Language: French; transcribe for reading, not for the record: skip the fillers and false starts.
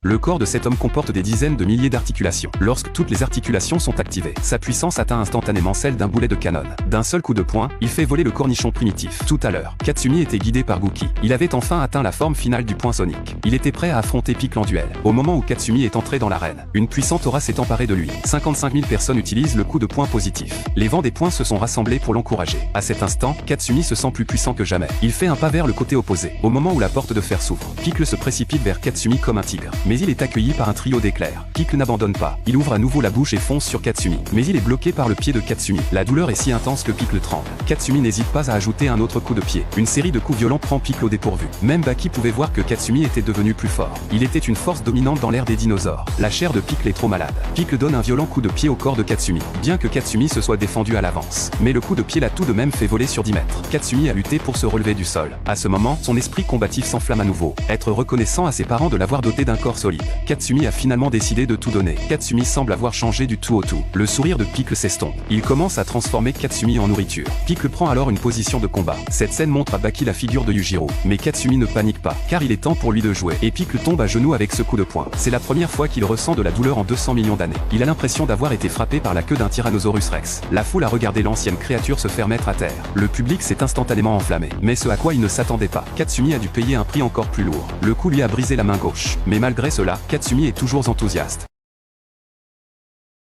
Le corps de cet homme comporte des dizaines de milliers d'articulations. Lorsque toutes les articulations sont activées, sa puissance atteint instantanément celle d'un boulet de canon. D'un seul coup de poing, il fait voler le cornichon primitif. Tout à l'heure, Katsumi était guidé par Gookie. Il avait enfin atteint la forme finale du poing sonique. Il était prêt à affronter Pickle en duel. Au moment où Katsumi est entré dans l'arène, une puissante aura s'est emparée de lui. 55 000 personnes utilisent le coup de poing positif. Les vents des poings se sont rassemblés pour l'encourager. À cet instant, Katsumi se sent plus puissant que jamais. Il fait un pas vers le côté opposé. Au moment où la porte de fer s'ouvre, Pickle se précipite vers Katsumi comme un tigre. Mais il est accueilli par un trio d'éclairs. Pickle n'abandonne pas. Il ouvre à nouveau la bouche et fonce sur Katsumi. Mais il est bloqué par le pied de Katsumi. La douleur est si intense que Pickle tremble. Katsumi n'hésite pas à ajouter un autre coup de pied. Une série de coups violents prend Pickle au dépourvu. Même Baki pouvait voir que Katsumi était devenu plus fort. Il était une force dominante dans l'ère des dinosaures. La chair de Pickle est trop malade. Pickle donne un violent coup de pied au corps de Katsumi. Bien que Katsumi se soit défendu à l'avance. Mais le coup de pied l'a tout de même fait voler sur 10 mètres. Katsumi a lutté pour se relever du sol. À ce moment, son esprit combatif s'enflamme à nouveau. Être reconnaissant à ses parents de l'avoir doté d'un corps solide. Katsumi a finalement décidé de tout donner. Katsumi semble avoir changé du tout au tout. Le sourire de Pickle s'estompe. Il commence à transformer Katsumi en nourriture. Pickle prend alors une position de combat. Cette scène montre à Baki la figure de Yujiro. Mais Katsumi ne panique pas, car il est temps pour lui de jouer. Et Pickle tombe à genoux avec ce coup de poing. C'est la première fois qu'il ressent de la douleur en 200 millions d'années. Il a l'impression d'avoir été frappé par la queue d'un Tyrannosaurus Rex. La foule a regardé l'ancienne créature se faire mettre à terre. Le public s'est instantanément enflammé. Mais ce à quoi il ne s'attendait pas. Katsumi a dû payer un prix encore plus lourd. Le coup lui a brisé la main gauche. Mais malgré cela, Katsumi est toujours enthousiaste.